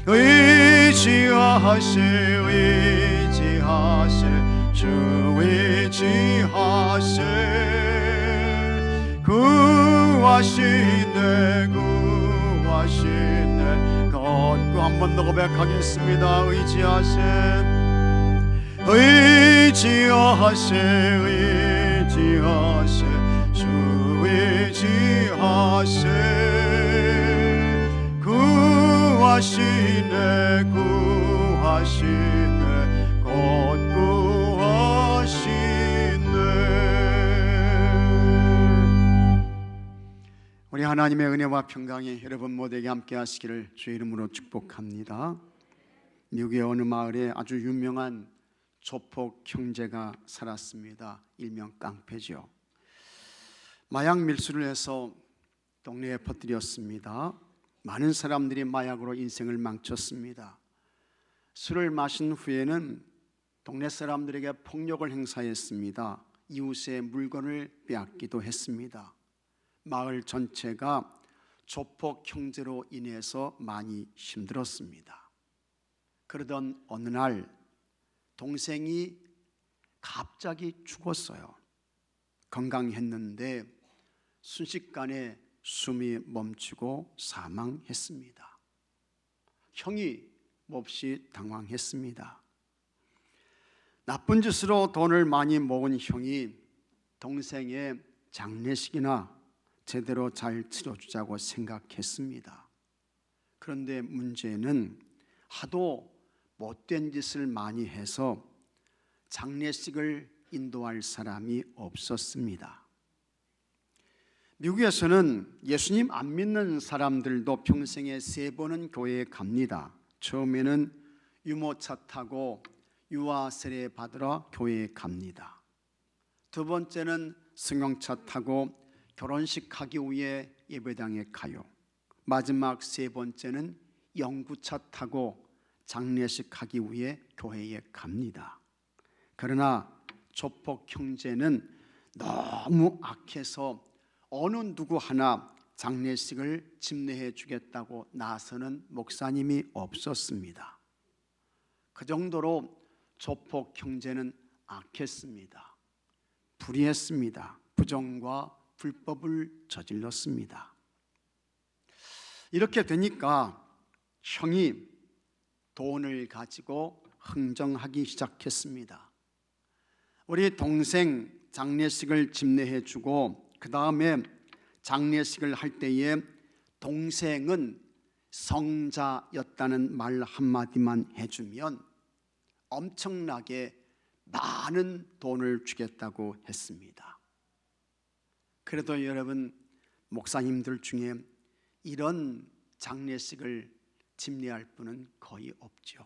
의지하세 의지하세 주 의지하세 구하시네 구하시네 걷고 한 번 더 고백하겠습니다. 의지하세 의지하세 의지하세 주 의지하세 구하시네 구하시네 곧 구하시네. 우리 하나님의 은혜와 평강이 여러분 모두에게 함께 하시기를 주의 이름으로 축복합니다. 미국의 어느 마을에 아주 유명한 조폭 형제가 살았습니다. 일명 깡패죠. 마약 밀수를 해서 동네에 퍼뜨렸습니다. 많은 사람들이 마약으로 인생을 망쳤습니다. 술을 마신 후에는 동네 사람들에게 폭력을 행사했습니다. 이웃의 물건을 빼앗기도 했습니다. 마을 전체가 조폭 형제로 인해서 많이 힘들었습니다. 그러던 어느 날 동생이 갑자기 죽었어요. 건강했는데 순식간에 숨이 멈추고 사망했습니다. 형이 몹시 당황했습니다. 나쁜 짓으로 돈을 많이 모은 형이 동생의 장례식이나 제대로 잘 치러주자고 생각했습니다. 그런데 문제는 하도 못된 짓을 많이 해서 장례식을 인도할 사람이 없었습니다. 미국에서는 예수님 안 믿는 사람들도 평생에 3번은 교회에 갑니다. 처음에는 유모차 타고 유아 세례 받으러 교회에 갑니다. 두 번째는 승용차 타고 결혼식 하기 위해 예배당에 가요. 마지막 3번째는 영구차 타고 장례식 하기 위해 교회에 갑니다. 그러나 조폭 형제는 너무 악해서 어느 누구 하나 장례식을 집례해 주겠다고 나서는 목사님이 없었습니다. 그 정도로 조폭 형제는 악했습니다. 불의했습니다. 부정과 불법을 저질렀습니다. 이렇게 되니까 형이 돈을 가지고 흥정하기 시작했습니다. 우리 동생 장례식을 집례해 주고 그 다음에 장례식을 할 때에 동생은 성자였다는 말 한마디만 해주면 엄청나게 많은 돈을 주겠다고 했습니다. 그래도 여러분, 목사님들 중에 이런 장례식을 집례할 분은 거의 없죠.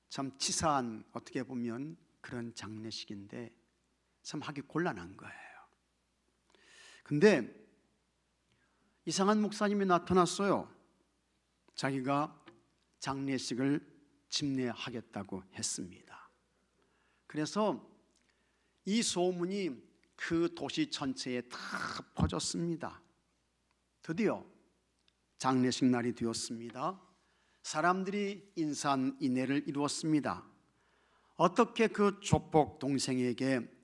참 치사한, 어떻게 보면 그런 장례식인데 참 하기 곤란한 거예요. 근데 이상한 목사님이 나타났어요. 자기가 장례식을 집례하겠다고 했습니다. 그래서 이 소문이 그 도시 전체에 다 퍼졌습니다. 드디어 장례식 날이 되었습니다. 사람들이 인산인해를 이루었습니다. 어떻게 그 조폭 동생에게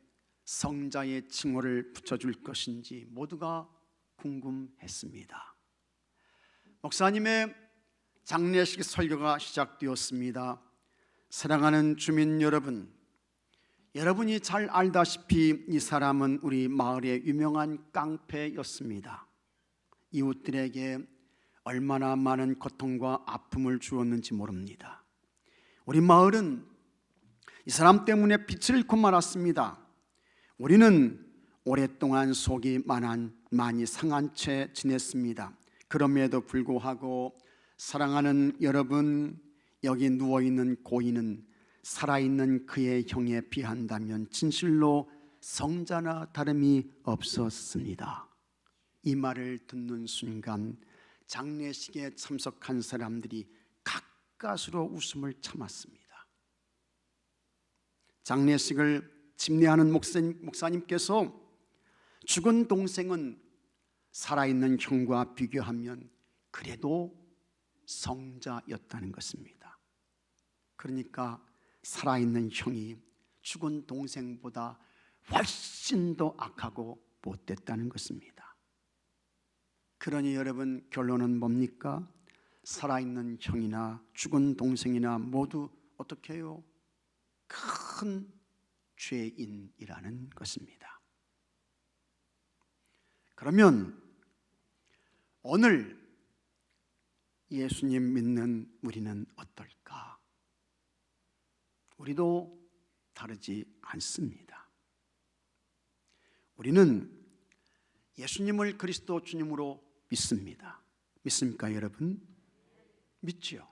성자의 칭호를 붙여줄 것인지 모두가 궁금했습니다. 목사님의 장례식 설교가 시작되었습니다. 사랑하는 주민 여러분, 여러분이 잘 알다시피 이 사람은 우리 마을의 유명한 깡패였습니다. 이웃들에게 얼마나 많은 고통과 아픔을 주었는지 모릅니다. 우리 마을은 이 사람 때문에 빛을 잃고 말았습니다. 우리는 오랫동안 속이 많이 상한 채 지냈습니다. 그럼에도 불구하고 사랑하는 여러분, 여기 누워있는 고인은 살아있는 그의 형에 비한다면 진실로 성자나 다름이 없었습니다. 이 말을 듣는 순간 장례식에 참석한 사람들이 가까스로 웃음을 참았습니다. 장례식을 집례하는 목사님께서 죽은 동생은 살아있는 형과 비교하면 그래도 성자였다는 것입니다. 그러니까 살아있는 형이 죽은 동생보다 훨씬 더 악하고 못됐다는 것입니다. 그러니 여러분, 결론은 뭡니까? 살아있는 형이나 죽은 동생이나 모두 어떻게 해요? 큰 죄인이라는 것입니다. 그러면 오늘 예수님 믿는 우리는 어떨까? 우리도 다르지 않습니다. 우리는 예수님을 그리스도 주님으로 믿습니다. 믿습니까, 여러분? 믿지요.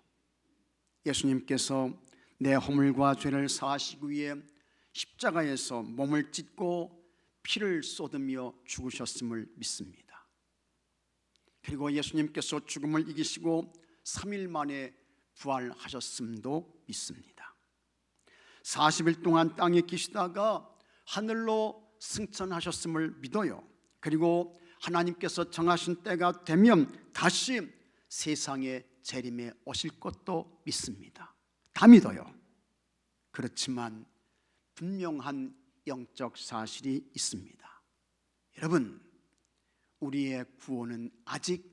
예수님께서 내 허물과 죄를 사하시기 위해 십자가에서 몸을 찢고 피를 쏟으며 죽으셨음을 믿습니다. 그리고 예수님께서 죽음을 이기시고 3일 만에 부활하셨음도 믿습니다. 40일 동안 땅에 계시다가 하늘로 승천하셨음을 믿어요. 그리고 하나님께서 정하신 때가 되면 다시 세상에 재림에 오실 것도 믿습니다. 다 믿어요. 그렇지만 분명한 영적 사실이 있습니다. 여러분, 우리의 구원은 아직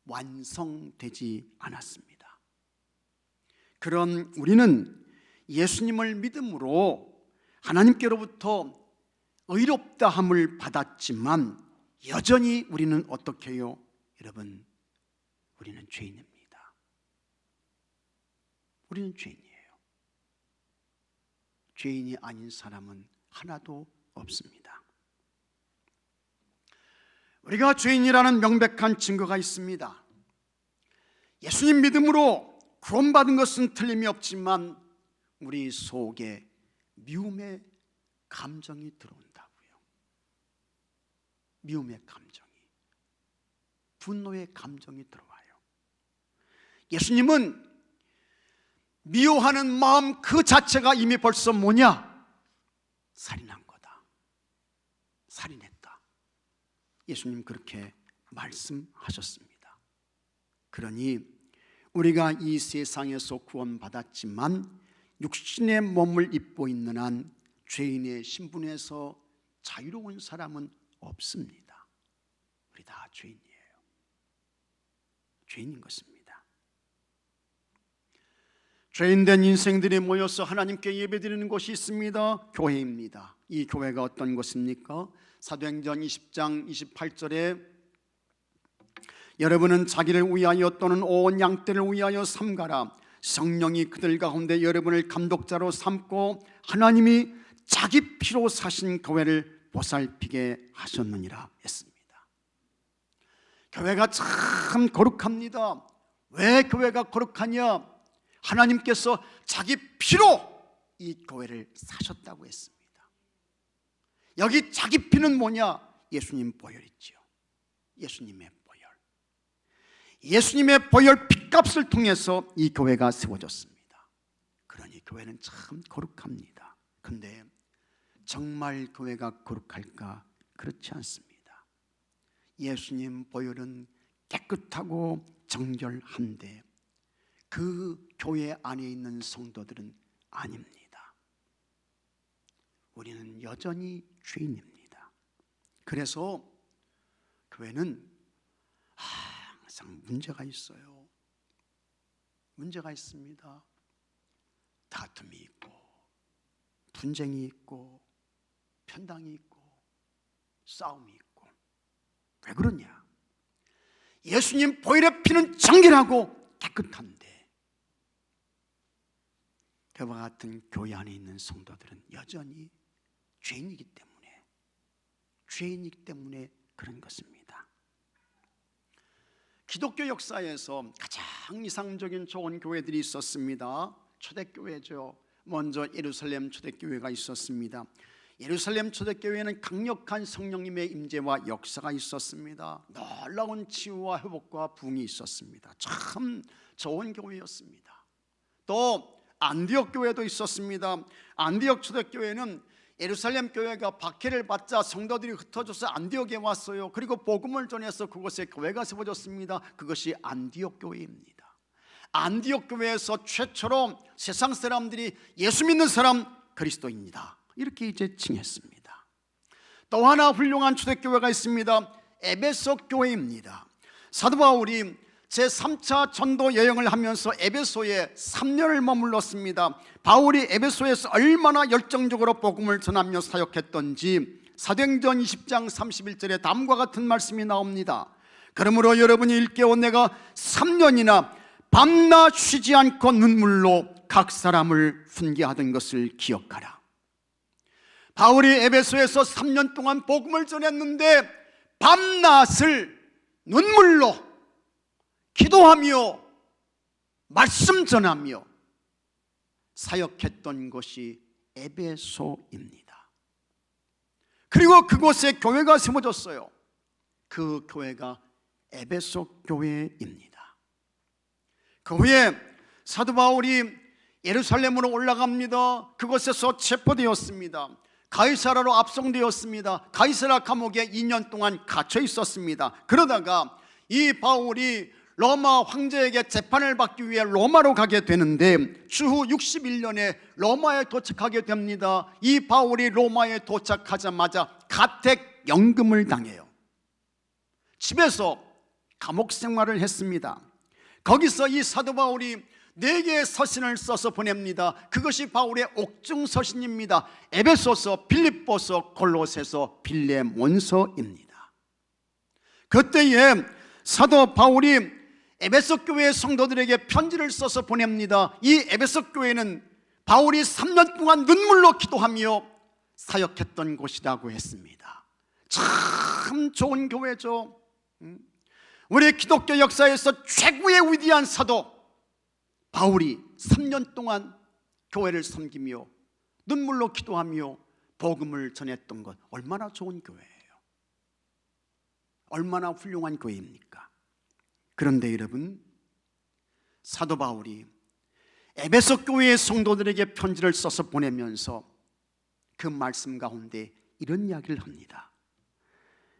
완성되지 않았습니다. 그런 우리는 예수님을 믿음으로 하나님께로부터 의롭다함을 받았지만 여전히 우리는 어떻게 해요? 여러분, 우리는 죄인입니다. 우리는 죄인이에요. 죄인이 아닌 사람은 하나도 없습니다. 우리가 죄인이라는 명백한 증거가 있습니다. 예수님 믿음으로 구원받은 것은 틀림이 없지만 우리 속에 미움의 감정이 들어온다고요. 미움의 감정이, 분노의 감정이 들어와요. 예수님은 미워하는 마음 그 자체가 이미 벌써 뭐냐? 살인한 거다. 살인했다. 예수님 그렇게 말씀하셨습니다. 그러니 우리가 이 세상에서 구원받았지만 육신의 몸을 입고 있는 한 죄인의 신분에서 자유로운 사람은 없습니다. 우리 다 죄인이에요. 죄인인 것입니다. 죄인된 인생들이 모여서 하나님께 예배드리는 곳이 있습니다. 교회입니다. 이 교회가 어떤 곳입니까? 사도행전 20장 28절에 여러분은 자기를 위하여 또는 온 양떼를 위하여 삼가라. 성령이 그들 가운데 여러분을 감독자로 삼고 하나님이 자기 피로 사신 교회를 보살피게 하셨느니라 했습니다. 교회가 참 거룩합니다. 왜 교회가 거룩하냐? 하나님께서 자기 피로 이 교회를 사셨다고 했습니다. 여기 자기 피는 뭐냐? 예수님 보혈이지요. 예수님의 보혈. 예수님의 보혈 피값을 통해서 이 교회가 세워졌습니다. 그러니 교회는 참 거룩합니다. 그런데 정말 교회가 거룩할까? 그렇지 않습니다. 예수님 보혈은 깨끗하고 정결한데 그 교회 안에 있는 성도들은 아닙니다. 우리는 여전히 죄인입니다. 그래서 교회는 항상 문제가 있어요. 문제가 있습니다. 다툼이 있고 분쟁이 있고 편당이 있고 싸움이 있고. 왜 그러냐? 예수님 보혈의 피는 정결하고 깨끗한데 그와 같은 교회 안에 있는 성도들은 여전히 죄인이기 때문에 그런 것입니다. 기독교 역사에서 가장 이상적인 좋은 교회들이 있었습니다. 초대교회죠. 먼저 예루살렘 초대교회가 있었습니다. 예루살렘 초대교회는 강력한 성령님의 임재와 역사가 있었습니다. 놀라운 치유와 회복과 부흥이 있었습니다. 참 좋은 교회였습니다. 또 안디옥 교회도 있었습니다. 안디옥 초대교회는 예루살렘 교회가 박해를 받자 성도들이 흩어져서 안디옥에 왔어요. 그리고 복음을 전해서 그곳에 교회가 세워졌습니다. 그것이 안디옥 교회입니다. 안디옥 교회에서 최초로 세상 사람들이 예수 믿는 사람 그리스도인이다, 이렇게 이제 칭했습니다. 또 하나 훌륭한 초대교회가 있습니다. 에베소 교회입니다. 사도 바울이 제3차 전도 여행을 하면서 에베소에 3년을 머물렀습니다. 바울이 에베소에서 얼마나 열정적으로 복음을 전하며 사역했던지 사도행전 20장 31절에 다음과 같은 말씀이 나옵니다. 그러므로 여러분이 일깨워 내가 3년이나 밤낮 쉬지 않고 눈물로 각 사람을 훈계하던 것을 기억하라. 바울이 에베소에서 3년 동안 복음을 전했는데 밤낮을 눈물로 기도하며 말씀 전하며 사역했던 곳이 에베소입니다. 그리고 그곳에 교회가 세워졌어요. 그 교회가 에베소 교회입니다. 그 후에 사도 바울이 예루살렘으로 올라갑니다. 그곳에서 체포되었습니다. 가이사라로 압송되었습니다. 가이사라 감옥에 2년 동안 갇혀 있었습니다. 그러다가 이 바울이 로마 황제에게 재판을 받기 위해 로마로 가게 되는데 추후 61년에 로마에 도착하게 됩니다. 이 바울이 로마에 도착하자마자 가택연금을 당해요. 집에서 감옥 생활을 했습니다. 거기서 이 사도 바울이 4개의 서신을 써서 보냅니다. 그것이 바울의 옥중서신입니다. 에베소서, 빌립보서, 골로새서, 빌레몬서입니다. 그때에 사도 바울이 에베소 교회의 성도들에게 편지를 써서 보냅니다. 이 에베소 교회는 바울이 3년 동안 눈물로 기도하며 사역했던 곳이라고 했습니다. 참 좋은 교회죠. 우리 기독교 역사에서 최고의 위대한 사도 바울이 3년 동안 교회를 섬기며 눈물로 기도하며 복음을 전했던 것, 얼마나 좋은 교회예요. 얼마나 훌륭한 교회입니까? 그런데 여러분, 사도 바울이 에베소 교회의 성도들에게 편지를 써서 보내면서 그 말씀 가운데 이런 이야기를 합니다.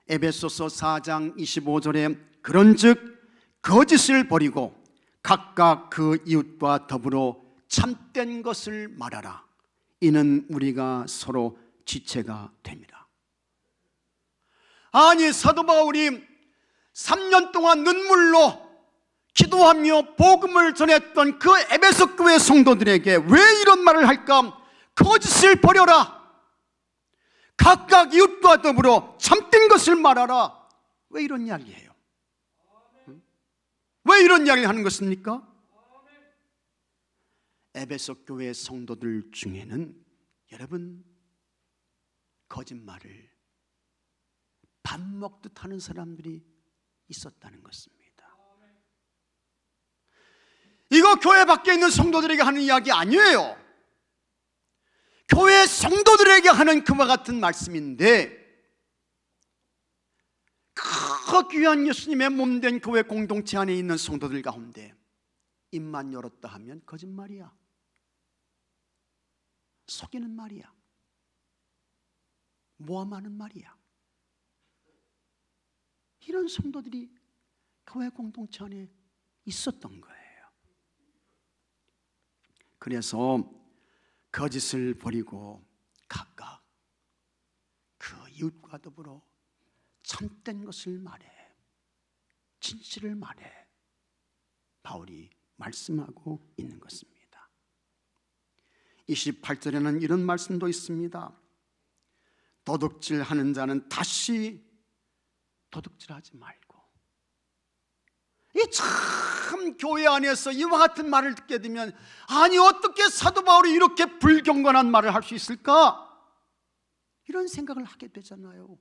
에베소서 4장 25절에 그런즉 거짓을 버리고 각각 그 이웃과 더불어 참된 것을 말하라. 이는 우리가 서로 지체가 됨이라. 아니, 사도 바울이 3년 동안 눈물로 기도하며 복음을 전했던 그 에베소 교회 성도들에게 왜 이런 말을 할까? 거짓을 버려라. 각각 이웃과 더불어 참된 것을 말하라. 왜 이런 이야기해요? 왜 이런 이야기를 하는 것입니까? 에베소 교회 성도들 중에는 여러분, 거짓말을 밥 먹듯 하는 사람들이 있었다는 것입니다. 이거 교회 밖에 있는 성도들에게 하는 이야기 아니에요. 교회 성도들에게 하는 그와 같은 말씀인데, 그 귀한 예수님의 몸된 교회 공동체 안에 있는 성도들 가운데 입만 열었다 하면 거짓말이야, 속이는 말이야, 모함하는 말이야. 이런 성도들이 교회 공동체 안에 있었던 거예요. 그래서 거짓을 버리고 각각 그 이웃과 더불어 참된 것을 말해, 진실을 말해, 바울이 말씀하고 있는 것입니다. 28절에는 이런 말씀도 있습니다. 도둑질하는 자는 다시 도둑질하지 말고. 이 참 교회 안에서 이와 같은 말을 듣게 되면, 아니 어떻게 사도 바울이 이렇게 불경건한 말을 할 수 있을까? 이런 생각을 하게 되잖아요.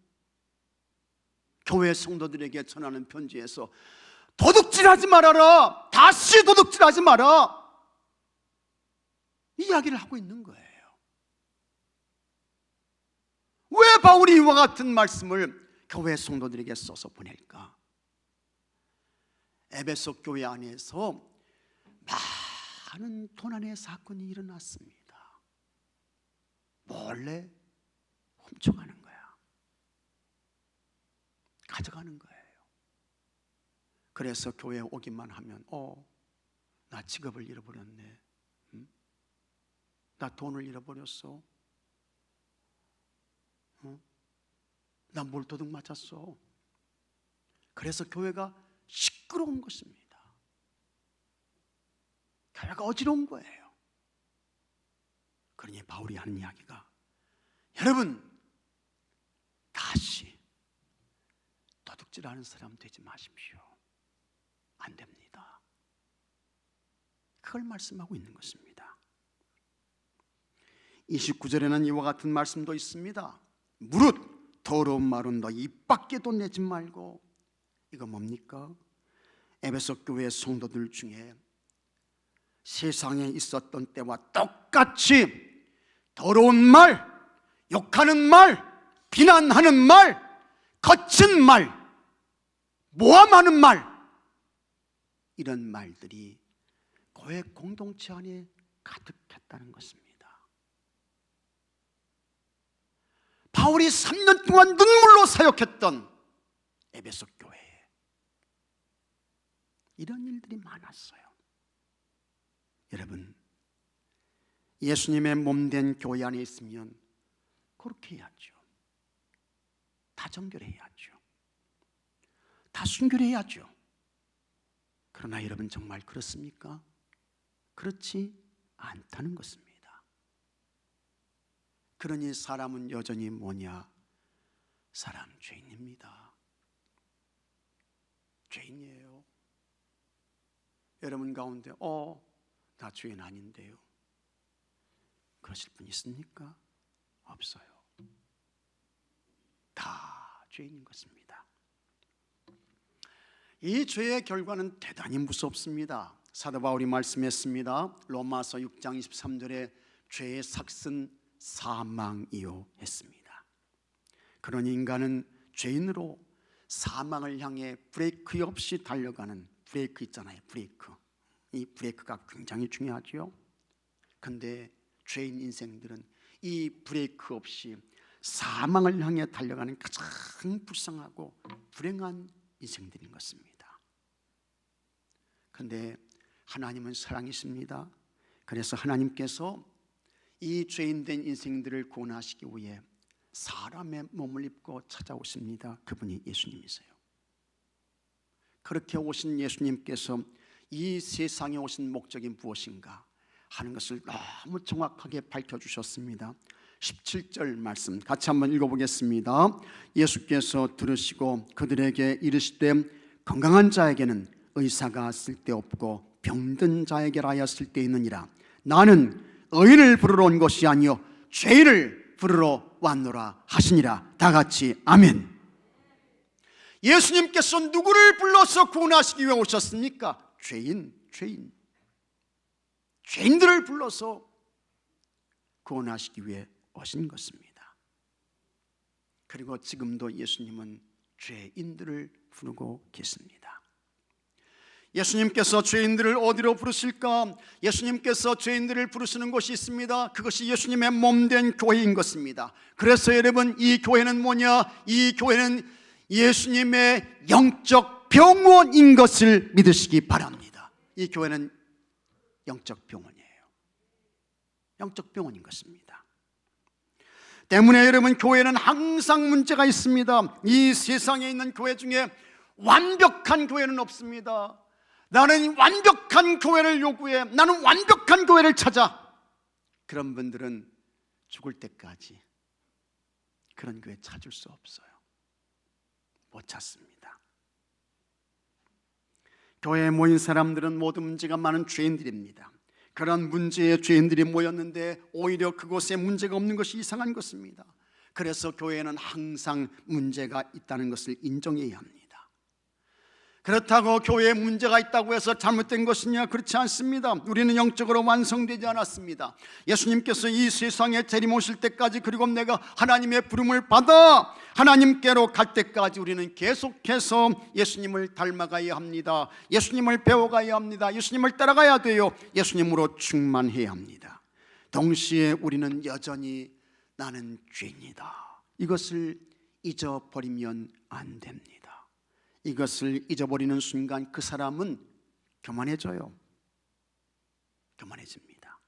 교회 성도들에게 전하는 편지에서 도둑질하지 말아라, 다시 도둑질하지 마라, 이 이야기를 하고 있는 거예요. 왜 바울이 이와 같은 말씀을 교회 성도들에게 써서 보낼까? 에베소 교회 안에서 많은 도난의 사건이 일어났습니다. 몰래 훔쳐가는 거야, 가져가는 거예요. 그래서 교회에 오기만 하면 나 직업을 잃어버렸네. 나 돈을 잃어버렸어. 나 몰도둑 맞았어. 그래서 교회가 시끄러운 것입니다. 교회가 어지러운 거예요. 그러니 바울이 하는 이야기가, 여러분 다시 도둑질하는 사람 되지 마십시오. 안 됩니다. 그걸 말씀하고 있는 것입니다. 29절에는 이와 같은 말씀도 있습니다. 무릇 더러운 말은 너 입 밖에도 내지 말고. 이거 뭡니까? 에베소 교회 성도들 중에 세상에 있었던 때와 똑같이 더러운 말, 욕하는 말, 비난하는 말, 거친 말, 모함하는 말, 이런 말들이 교회 공동체 안에 가득했다는 것입니다. 바울이 3년 동안 눈물로 사역했던 에베소 교회에 이런 일들이 많았어요. 여러분, 예수님의 몸된 교회 안에 있으면 그렇게 해야죠. 다 정결해야죠. 다 순결해야죠. 그러나 여러분, 정말 그렇습니까? 그렇지 않다는 것입니다. 그러니 사람은 여전히 뭐냐? 사람 죄인입니다. 죄인이에요. 여러분 가운데 나 죄인 아닌데요, 그러실 분 있습니까? 없어요. 다 죄인인 것입니다. 이 죄의 결과는 대단히 무섭습니다. 사도 바울이 말씀했습니다. 로마서 6장 23절에 죄의 삭은 사망이요 했습니다. 그러니 인간은 죄인으로 사망을 향해 브레이크 없이 달려가는, 브레이크 있잖아요, 브레이크. 이 브레이크가 굉장히 중요하죠. 그런데 죄인 인생들은 이 브레이크 없이 사망을 향해 달려가는 가장 불쌍하고 불행한 인생들인 것입니다. 그런데 하나님은 사랑이십니다. 그래서 하나님께서 이 죄인된 인생들을 구원하시기 위해 사람의 몸을 입고 찾아오십니다. 그분이 예수님이세요. 그렇게 오신 예수님께서 이 세상에 오신 목적이 무엇인가 하는 것을 너무 정확하게 밝혀주셨습니다. 17절 말씀 같이 한번 읽어보겠습니다. 예수께서 들으시고 그들에게 이르시되 건강한 자에게는 의사가 쓸데없고 병든 자에게라야 쓸데있느니라. 나는 의인을 부르러 온 것이 아니요 죄인을 부르러 왔노라 하시니라. 다 같이 아멘. 예수님께서 누구를 불러서 구원하시기 위해 오셨습니까? 죄인들을 불러서 구원하시기 위해 오신 것입니다. 그리고 지금도 예수님은 죄인들을 부르고 계십니다. 예수님께서 죄인들을 어디로 부르실까? 예수님께서 죄인들을 부르시는 곳이 있습니다. 그것이 예수님의 몸된 교회인 것입니다. 그래서 여러분, 이 교회는 뭐냐? 이 교회는 예수님의 영적 병원인 것을 믿으시기 바랍니다. 이 교회는 영적 병원이에요. 영적 병원인 것입니다. 때문에 여러분, 교회는 항상 문제가 있습니다. 이 세상에 있는 교회 중에 완벽한 교회는 없습니다. 나는 완벽한 교회를 요구해, 나는 완벽한 교회를 찾아. 그런 분들은 죽을 때까지 그런 교회 찾을 수 없어요. 못 찾습니다. 교회에 모인 사람들은 모두 문제가 많은 죄인들입니다. 그런 문제의 죄인들이 모였는데 오히려 그곳에 문제가 없는 것이 이상한 것입니다. 그래서 교회에는 항상 문제가 있다는 것을 인정해야 합니다. 그렇다고 교회에 문제가 있다고 해서 잘못된 것이냐? 그렇지 않습니다. 우리는 영적으로 완성되지 않았습니다. 예수님께서 이 세상에 재림 오실 때까지, 그리고 내가 하나님의 부름을 받아 하나님께로 갈 때까지 우리는 계속해서 예수님을 닮아가야 합니다. 예수님을 배워가야 합니다. 예수님을 따라가야 돼요. 예수님으로 충만해야 합니다. 동시에 우리는 여전히 나는 죄인이다, 이것을 잊어버리면 안 됩니다. 이것을 잊어버리는 순간 그 사람은 교만해져요. 교만해집니다.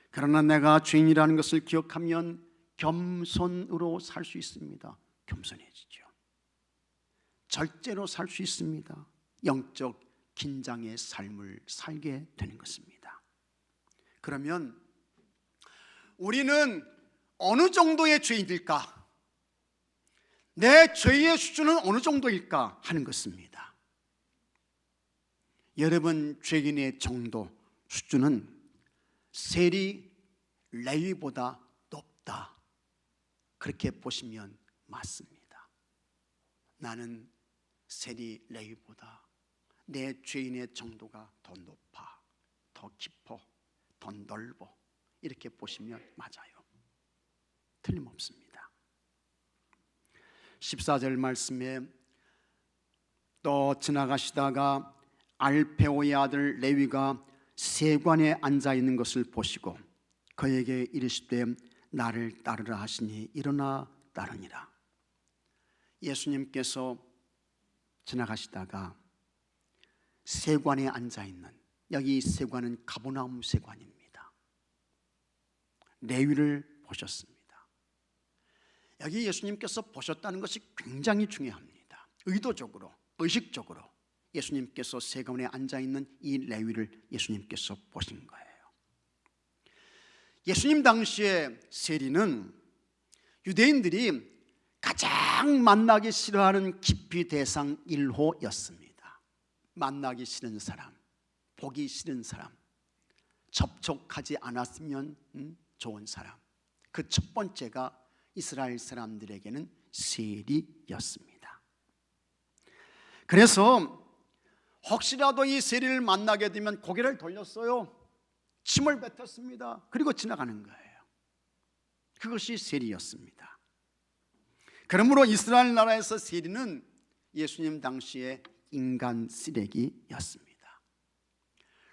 그러나 내가 죄인이라는 것을 기억하면 겸손으로 살 수 있습니다. 겸손해지죠. 절제로 살 수 있습니다. 영적 긴장의 삶을 살게 되는 것입니다. 그러면 우리는 어느 정도의 죄인일까? 내 죄의 수준은 어느 정도일까 하는 것입니다. 여러분 죄인의 정도, 수준은 세리, 레위보다 높다, 그렇게 보시면 맞습니다. 나는 세리, 레위보다 내 죄인의 정도가 더 높아, 더 깊어, 더 넓어, 이렇게 보시면 맞아요. 틀림없습니다. 14절 말씀에 또 지나가시다가 알페오의 아들 레위가 세관에 앉아 있는 것을 보시고 그에게 이르시되 나를 따르라 하시니 일어나 따르니라. 예수님께서 지나가시다가 세관에 앉아 있는, 여기 세관은 가버나움 세관입니다. 레위를 보셨습니다. 여기 예수님께서 보셨다는 것이 굉장히 중요합니다. 의도적으로, 의식적으로 예수님께서 세관에 앉아있는 이 레위를 예수님께서 보신 거예요. 예수님 당시에 세리는 유대인들이 가장 만나기 싫어하는 기피 대상 1호였습니다. 만나기 싫은 사람, 보기 싫은 사람, 접촉하지 않았으면 좋은 사람, 그 첫 번째가 이스라엘 사람들에게는 세리였습니다. 그래서 혹시라도 이 세리를 만나게 되면 고개를 돌렸어요. 침을 뱉었습니다. 그리고 지나가는 거예요. 그것이 세리였습니다. 그러므로 이스라엘 나라에서 세리는 예수님 당시에 인간 쓰레기였습니다.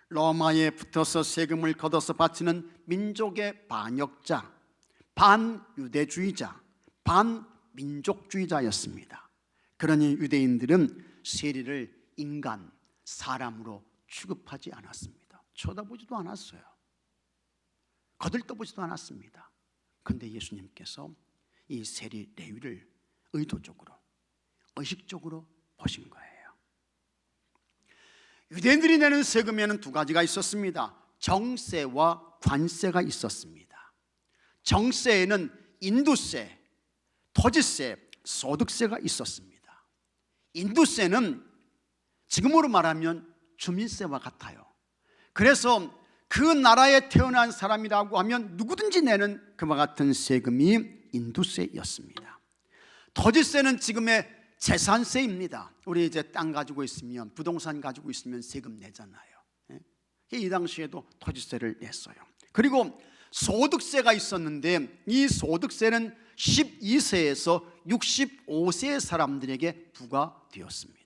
로마에 붙어서 세금을 걷어서 바치는 민족의 반역자, 반유대주의자, 반민족주의자였습니다. 그러니 유대인들은 세리를 인간, 사람으로 취급하지 않았습니다. 쳐다보지도 않았어요. 거들떠보지도 않았습니다. 그런데 예수님께서 이 세리 레위를 의도적으로, 의식적으로 보신 거예요. 유대인들이 내는 세금에는 두 가지가 있었습니다. 정세와 관세가 있었습니다. 정세에는 인두세, 토지세, 소득세가 있었습니다. 인두세는 지금으로 말하면 주민세와 같아요. 그래서 그 나라에 태어난 사람이라고 하면 누구든지 내는 그와 같은 세금이 인두세였습니다. 토지세는 지금의 재산세입니다. 우리 이제 땅 가지고 있으면, 부동산 가지고 있으면 세금 내잖아요. 이 당시에도 토지세를 냈어요. 그리고 소득세가 있었는데 이 소득세는 12세에서 65세 사람들에게 부과되었습니다.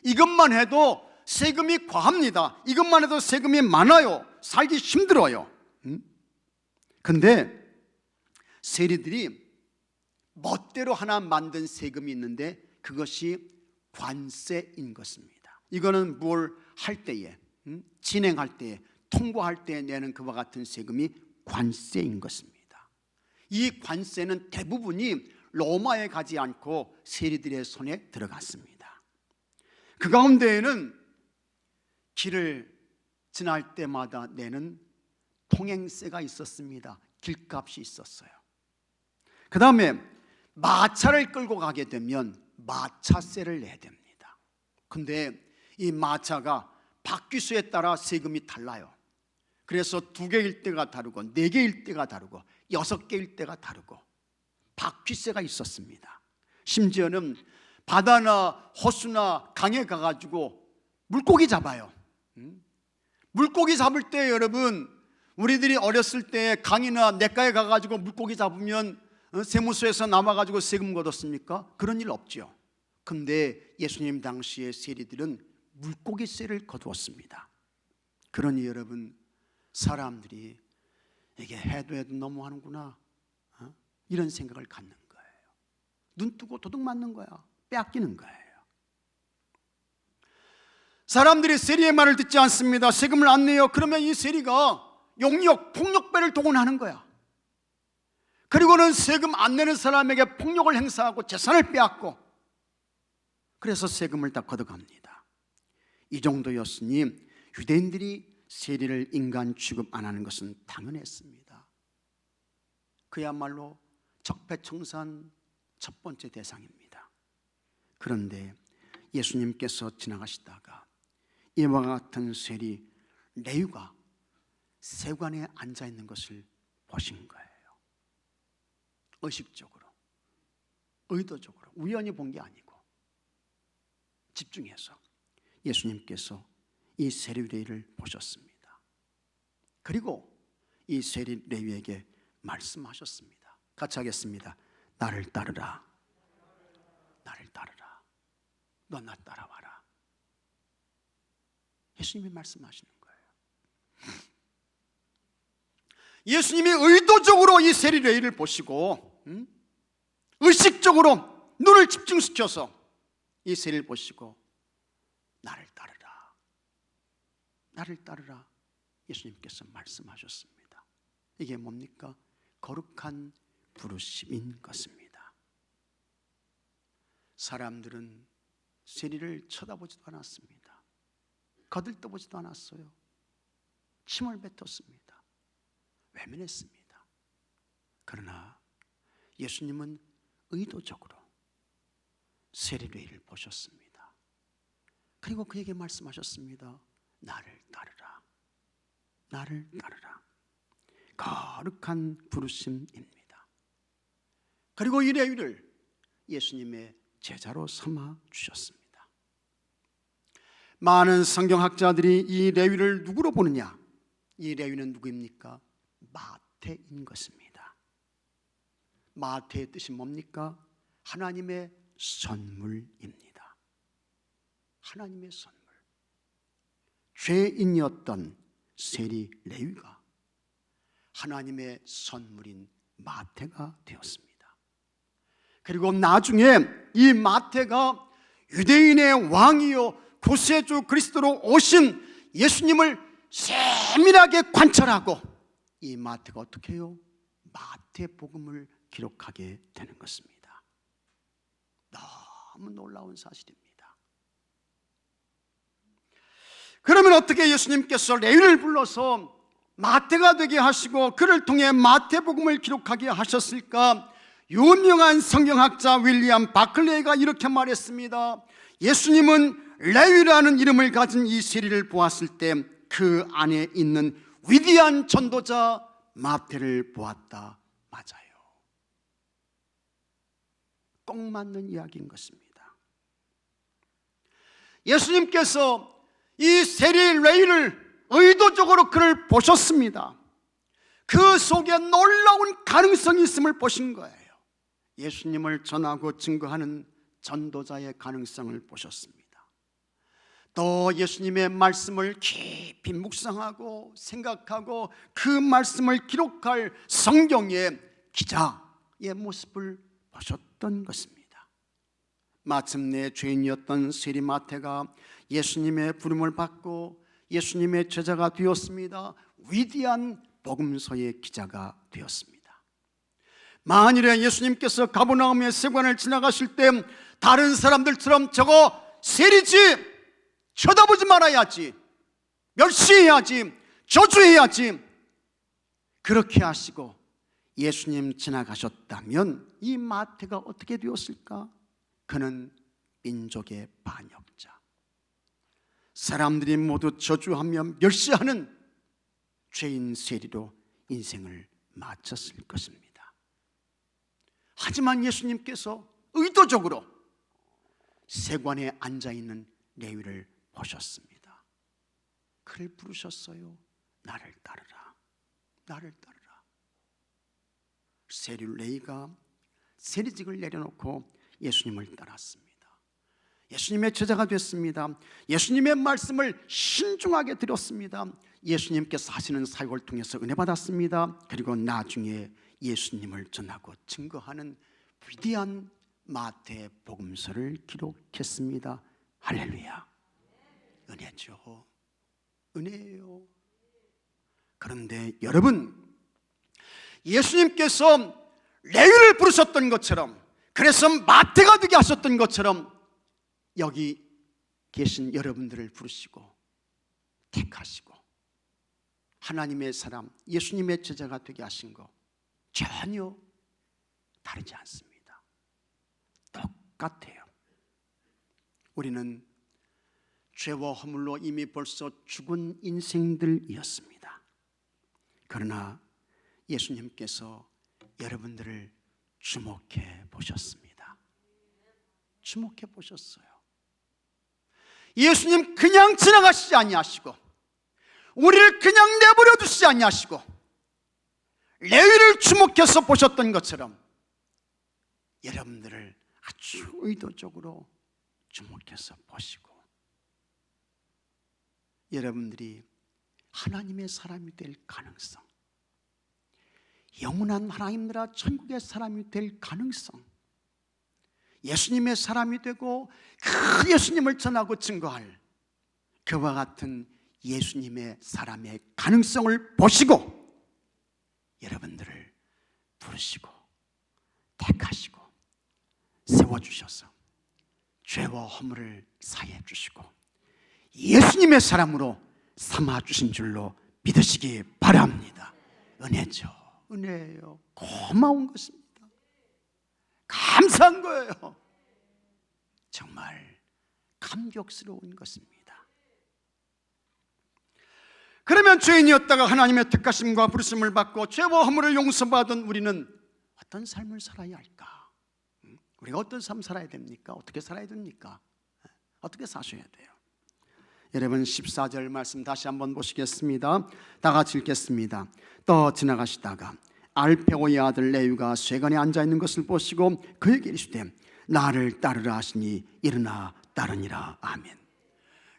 이것만 해도 세금이 과합니다. 이것만 해도 세금이 많아요. 살기 힘들어요. 그런데 세리들이 멋대로 하나 만든 세금이 있는데 그것이 관세인 것입니다. 이거는 뭘 할 때에, 진행할 때에, 통과할 때에 내는 그와 같은 세금이 관세인 것입니다. 이 관세는 대부분이 로마에 가지 않고 세리들의 손에 들어갔습니다. 그 가운데에는 길을 지날 때마다 내는 통행세가 있었습니다. 길값이 있었어요. 그 다음에 마차를 끌고 가게 되면 마차세를 내야 됩니다. 근데 이 마차가 바퀴수에 따라 세금이 달라요. 그래서 2개일 때가 다르고 4개일 때가 다르고 6개일 때가 다르고 바퀴세가 있었습니다. 심지어는 바다나 호수나 강에 가가지고 물고기 잡아요. 물고기 잡을 때 여러분, 우리들이 어렸을 때 강이나 냇가에 가가지고 물고기 잡으면 세무서에서 남아가지고 세금 걷었습니까? 그런 일 없죠. 근데 예수님 당시의 세리들은 물고기세를 거두었습니다. 그러니 여러분, 사람들이 이게 해도 너무하는구나, 이런 생각을 갖는 거예요. 눈 뜨고 도둑 맞는 거야. 빼앗기는 거예요. 사람들이 세리의 말을 듣지 않습니다. 세금을 안 내요. 그러면 이 세리가 용역, 폭력배를 동원하는 거야. 그리고는 세금 안 내는 사람에게 폭력을 행사하고 재산을 빼앗고, 그래서 세금을 다 걷어갑니다. 이 정도였으니 유대인들이 세리를 인간 취급 안 하는 것은 당연했습니다. 그야말로 적폐청산 첫 번째 대상입니다. 그런데 예수님께서 지나가시다가 이와 같은 세리 레위가 세관에 앉아 있는 것을 보신 거예요. 의식적으로, 의도적으로, 우연히 본 게 아니고 집중해서 예수님께서 이 세리 레위를 보셨습니다. 그리고 이 세리 레위에게 말씀하셨습니다. 같이 하겠습니다. 나를 따르라. 나를 따르라. 너 나 따라와라. 예수님이 말씀하시는 거예요. 예수님이 의도적으로 이 세리 레위를 보시고 의식적으로 눈을 집중시켜서 이 세리를 보시고 나를 따르라. 나를 따르라. 예수님께서 말씀하셨습니다. 이게 뭡니까? 거룩한 부르심인 것입니다. 사람들은 세리를 쳐다보지도 않았습니다. 거들떠보지도 않았어요. 침을 뱉었습니다. 외면했습니다. 그러나 예수님은 의도적으로 세리 레위를 보셨습니다. 그리고 그에게 말씀하셨습니다. 나를 따르라. 나를 따르라. 거룩한 부르심입니다. 그리고 이 레위를 예수님의 제자로 삼아 주셨습니다. 많은 성경학자들이 이 레위를 누구로 보느냐? 이 레위는 누구입니까? 마태인 것입니다. 마태의 뜻이 뭡니까? 하나님의 선물입니다. 하나님의 선물. 죄인이었던 세리 레위가 하나님의 선물인 마태가 되었습니다. 그리고 나중에 이 마태가 유대인의 왕이요 구세주 그리스도로 오신 예수님을 세밀하게 관찰하고 이 마태가 어떻게 해요? 마태복음을 기록하게 되는 것입니다. 너무 놀라운 사실입니다. 그러면 어떻게 예수님께서 레위를 불러서 마태가 되게 하시고 그를 통해 마태복음을 기록하게 하셨을까? 유명한 성경학자 윌리엄 바클레이가 이렇게 말했습니다. 예수님은 레위라는 이름을 가진 이 세리를 보았을 때 그 안에 있는 위대한 전도자 마태를 보았다. 맞아요. 꼭 맞는 이야기인 것입니다. 예수님께서 이 세리 레위를 의도적으로 그를 보셨습니다. 그 속에 놀라운 가능성이 있음을 보신 거예요. 예수님을 전하고 증거하는 전도자의 가능성을 보셨습니다. 또 예수님의 말씀을 깊이 묵상하고 생각하고 그 말씀을 기록할 성경의 기자의 모습을 보셨던 것입니다. 마침내 죄인이었던 세리 마태가 예수님의 부름을 받고 예수님의 제자가 되었습니다. 위대한 복음서의 기자가 되었습니다. 만일에 예수님께서 가버나움의 세관을 지나가실 때 다른 사람들처럼 저거 세리지, 쳐다보지 말아야지, 멸시해야지, 저주해야지, 그렇게 하시고 예수님 지나가셨다면 이 마태가 어떻게 되었을까? 그는 민족의 반역자, 사람들이 모두 저주하며 멸시하는 죄인 세리로 인생을 마쳤을 것입니다. 하지만 예수님께서 의도적으로 세관에 앉아있는 레위를 보셨습니다. 그를 부르셨어요. 나를 따르라. 나를 따르라. 세리 레위가 세리직을 내려놓고 예수님을 따랐습니다. 예수님의 제자가 됐습니다. 예수님의 말씀을 신중하게 들었습니다. 예수님께서 하시는 사역을 통해서 은혜 받았습니다. 그리고 나중에 예수님을 전하고 증거하는 위대한 마태 복음서를 기록했습니다. 할렐루야. 은혜죠. 은혜예요. 그런데 여러분, 예수님께서 레위를 부르셨던 것처럼, 그래서 마태가 되게 하셨던 것처럼 여기 계신 여러분들을 부르시고 택하시고 하나님의 사람, 예수님의 제자가 되게 하신 거 전혀 다르지 않습니다. 똑같아요. 우리는 죄와 허물로 이미 벌써 죽은 인생들이었습니다. 그러나 예수님께서 여러분들을 주목해 보셨습니다. 주목해 보셨어요. 예수님 그냥 지나가시지 아니하시고, 우리를 그냥 내버려 두시지 아니하시고, 레위를 주목해서 보셨던 것처럼 여러분들을 아주 의도적으로 주목해서 보시고, 여러분들이 하나님의 사람이 될 가능성, 영원한 하나님 나라 천국의 사람이 될 가능성, 예수님의 사람이 되고 그 예수님을 전하고 증거할 그와 같은 예수님의 사람의 가능성을 보시고 여러분들을 부르시고 택하시고 세워주셔서 죄와 허물을 사해 주시고 예수님의 사람으로 삼아주신 줄로 믿으시기 바랍니다. 은혜죠. 은혜예요. 고마운 것입니다. 감사한 거예요. 정말 감격스러운 것입니다. 그러면 죄인이었다가 하나님의 택하심과 부르심을 받고 죄와 허물을 용서받은 우리는 어떤 삶을 살아야 할까? 우리가 어떤 삶 살아야 됩니까? 어떻게 살아야 됩니까? 어떻게 사셔야 돼요? 여러분 14절 말씀 다시 한번 보시겠습니다. 다 같이 읽겠습니다. 또 지나가시다가 알페오의 아들 레위가 쇠관에 앉아있는 것을 보시고 그에게 이르시되 나를 따르라 하시니 일어나 따르니라. 아멘.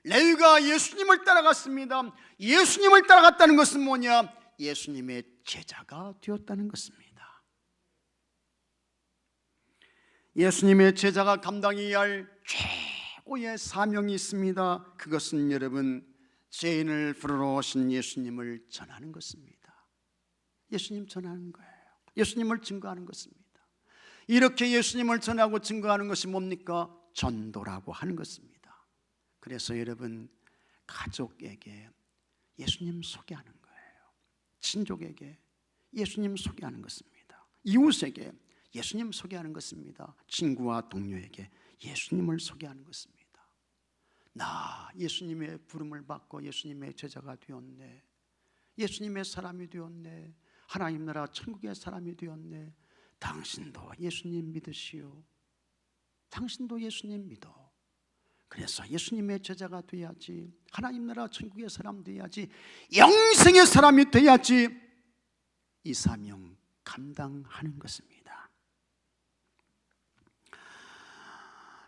레위가 예수님을 따라갔습니다. 예수님을 따라갔다는 것은 뭐냐? 예수님의 제자가 되었다는 것입니다. 예수님의 제자가 감당해야 할 최고의 사명이 있습니다. 그것은 여러분, 죄인을 부르러 오신 예수님을 전하는 것입니다. 예수님 전하는 거예요. 예수님을 증거하는 것입니다. 이렇게 예수님을 전하고 증거하는 것이 뭡니까? 전도라고 하는 것입니다. 그래서 여러분, 가족에게 예수님 소개하는 거예요. 친족에게 예수님 소개하는 것입니다. 이웃에게 예수님 소개하는 것입니다. 친구와 동료에게 예수님을 소개하는 것입니다. 나 예수님의 부름을 받고 예수님의 제자가 되었네. 예수님의 사람이 되었네. 하나님 나라 천국의 사람이 되었네. 당신도 예수님 믿으시오. 당신도 예수님 믿어. 그래서 예수님의 제자가 돼야지, 하나님 나라 천국의 사람 돼야지, 영생의 사람이 돼야지 이 사명 감당하는 것입니다.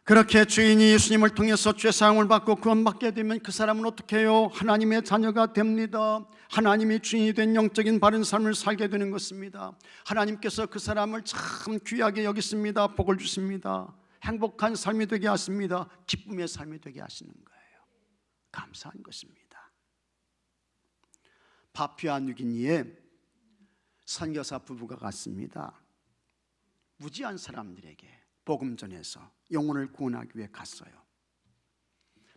그렇게 죄인이 예수님을 통해서 죄사함을 받고 구원받게 되면 그 사람은 어떻게 해요? 하나님의 자녀가 됩니다. 하나님이 주인이 된 영적인 바른 삶을 살게 되는 것입니다. 하나님께서 그 사람을 참 귀하게 여기십니다. 복을 주십니다. 행복한 삶이 되게 하십니다. 기쁨의 삶이 되게 하시는 거예요. 감사한 것입니다. 파푸아뉴기니에 선교사 부부가 갔습니다. 무지한 사람들에게 복음 전해서 영혼을 구원하기 위해 갔어요.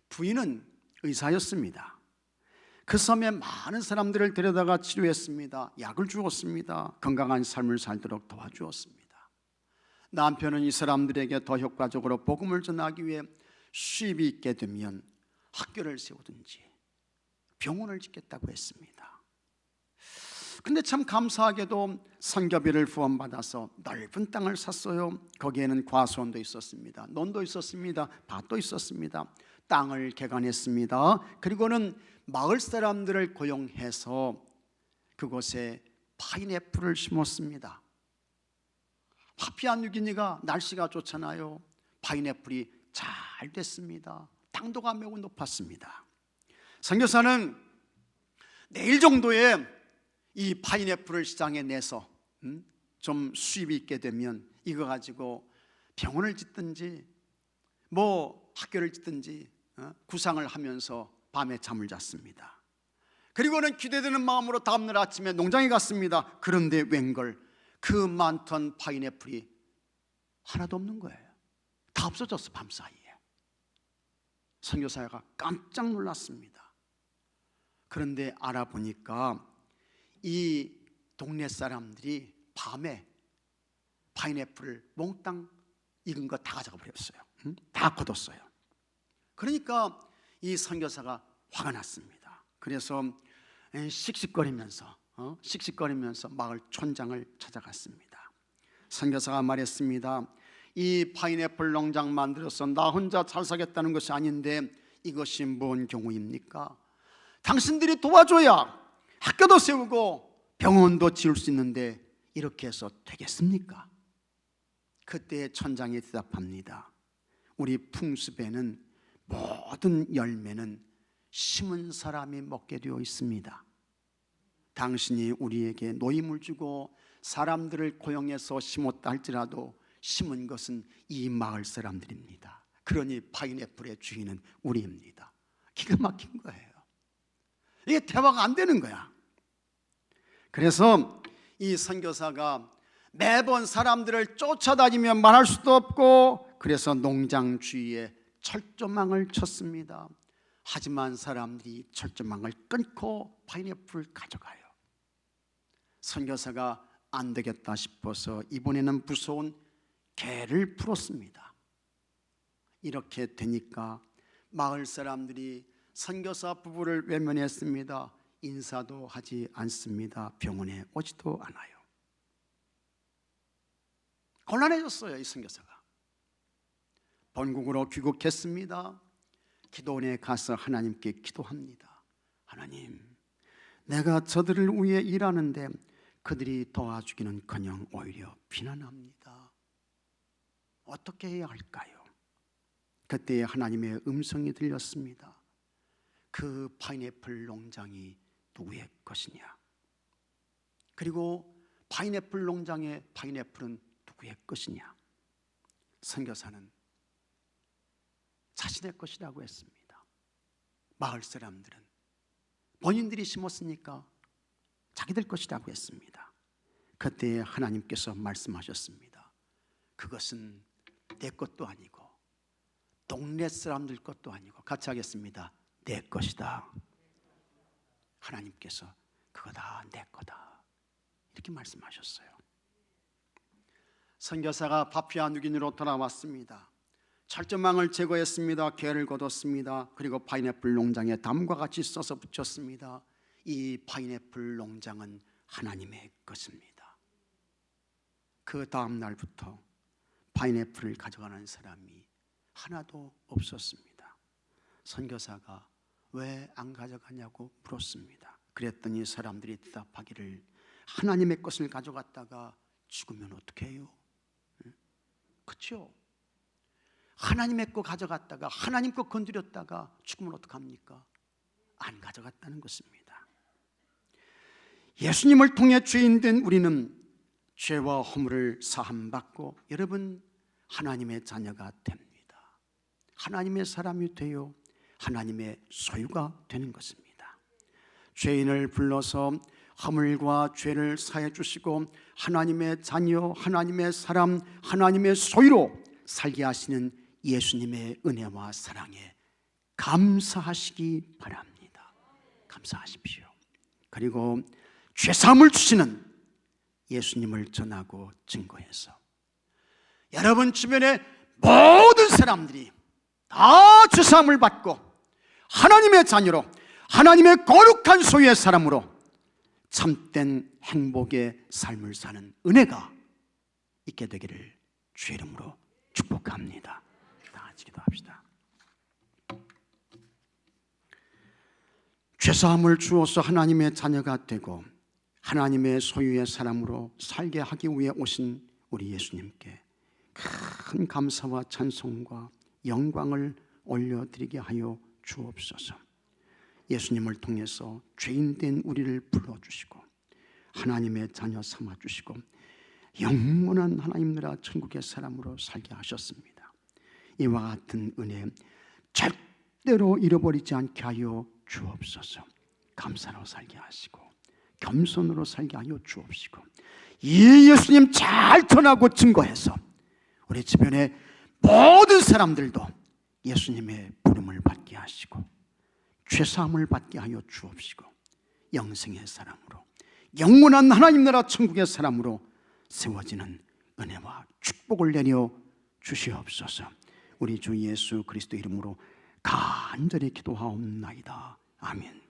부인은 의사였습니다. 그 섬에 많은 사람들을 데려다가 치료했습니다. 약을 주었습니다. 건강한 삶을 살도록 도와주었습니다. 남편은 이 사람들에게 더 효과적으로 복음을 전하기 위해 수입이 있게 되면 학교를 세우든지 병원을 짓겠다고 했습니다. 근데 참 감사하게도 선교비를 후원받아서 넓은 땅을 샀어요. 거기에는 과수원도 있었습니다. 논도 있었습니다. 밭도 있었습니다. 땅을 개간했습니다. 그리고는 마을 사람들을 고용해서 그곳에 파인애플을 심었습니다. 파푸아뉴기니가 날씨가 좋잖아요. 파인애플이 잘 됐습니다. 당도가 매우 높았습니다. 선교사는 내일 정도에 이 파인애플을 시장에 내서 좀 수입이 있게 되면 이거 가지고 병원을 짓든지 뭐 학교를 짓든지 구상을 하면서 밤에 잠을 잤습니다. 그리고는 기대되는 마음으로 다음날 아침에 농장에 갔습니다. 그런데 웬걸 그 많던 파인애플이 하나도 없는 거예요. 다 없어졌어. 밤사이에. 선교사가 깜짝 놀랐습니다. 그런데 알아보니까 이 동네 사람들이 밤에 파인애플을 몽땅 익은 거 다 가져가 버렸어요. 다 걷었어요. 그러니까 이 선교사가 화가 났습니다. 그래서 씩씩거리면서 마을 촌장을 찾아갔습니다. 선교사가 말했습니다. 이 파인애플 농장 만들어서 나 혼자 잘 살겠다는 것이 아닌데 이것이 뭔 경우입니까? 당신들이 도와줘야 학교도 세우고 병원도 지을 수 있는데 이렇게 해서 되겠습니까? 그때 촌장이 대답합니다. 우리 풍습에는 모든 열매는 심은 사람이 먹게 되어 있습니다. 당신이 우리에게 노임을 주고 사람들을 고용해서 심었다 할지라도 심은 것은 이 마을 사람들입니다. 그러니 파인애플의 주인은 우리입니다. 기가 막힌 거예요. 이게 대화가 안 되는 거야. 그래서 이 선교사가 매번 사람들을 쫓아다니며 말할 수도 없고 그래서 농장 주위에 철조망을 쳤습니다. 하지만 사람들이 철조망을 끊고 파인애플을 가져가요. 선교사가 안 되겠다 싶어서 이번에는 무서운 개를 풀었습니다. 이렇게 되니까 마을 사람들이 선교사 부부를 외면했습니다. 인사도 하지 않습니다. 병원에 오지도 않아요. 곤란해졌어요. 이 선교사가 본국으로 귀국했습니다. 기도원에 가서 하나님께 기도합니다. 하나님, 내가 저들을 위해 일하는데 그들이 도와주기는커녕 오히려 비난합니다. 어떻게 해야 할까요? 그때 하나님의 음성이 들렸습니다. 그 파인애플 농장이 누구의 것이냐? 그리고 파인애플 농장의 파인애플은 누구의 것이냐? 선교사는 자신의 것이라고 했습니다. 마을 사람들은 본인들이 심었으니까 자기들 것이라고 했습니다. 그때 하나님께서 말씀하셨습니다. 그것은 내 것도 아니고 동네 사람들 것도 아니고 같이 하겠습니다. 내 것이다. 하나님께서 그거 다 내 거다 이렇게 말씀하셨어요. 선교사가 파푸아 뉴기니로 돌아왔습니다. 철조망을 제거했습니다. 개를 걷었습니다. 그리고 파인애플 농장에 담과 같이 써서 붙였습니다. 이 파인애플 농장은 하나님의 것입니다. 그 다음 날부터 파인애플을 가져가는 사람이 하나도 없었습니다. 선교사가 왜 안 가져가냐고 물었습니다. 그랬더니 사람들이 대답하기를 하나님의 것을 가져갔다가 죽으면 어떻게 해요? 그렇죠? 하나님의 거 가져갔다가 하나님 거 건드렸다가 죽으면 어떡합니까? 안 가져갔다는 것입니다. 예수님을 통해 죄인된 우리는 죄와 허물을 사함받고 여러분 하나님의 자녀가 됩니다. 하나님의 사람이 되어 하나님의 소유가 되는 것입니다. 죄인을 불러서 허물과 죄를 사해 주시고 하나님의 자녀, 하나님의 사람, 하나님의 소유로 살게 하시는 예수님의 은혜와 사랑에 감사하시기 바랍니다. 감사하십시오. 그리고 죄사함을 주시는 예수님을 전하고 증거해서 여러분 주변의 모든 사람들이 다 죄사함을 받고 하나님의 자녀로 하나님의 거룩한 소유의 사람으로 참된 행복의 삶을 사는 은혜가 있게 되기를 주의 이름으로 축복합니다. 다 같이 기도합시다. 죄사함을 주어서 하나님의 자녀가 되고 하나님의 소유의 사람으로 살게 하기 위해 오신 우리 예수님께 큰 감사와 찬송과 영광을 올려드리게 하여 주옵소서. 예수님을 통해서 죄인된 우리를 불러주시고 하나님의 자녀 삼아주시고 영원한 하나님 나라 천국의 사람으로 살게 하셨습니다. 이와 같은 은혜 절대 때로 잃어버리지 않게 하여 주옵소서. 감사로 살게 하시고 겸손으로 살게 하여 주옵시고, 이 예수님 잘 전하고 증거해서 우리 주변의 모든 사람들도 예수님의 부름을 받게 하시고 죄사함을 받게 하여 주옵시고, 영생의 사람으로, 영원한 하나님 나라 천국의 사람으로 세워지는 은혜와 축복을 내려 주시옵소서. 우리 주 예수 그리스도 이름으로 간절히 기도하옵나이다. 아멘.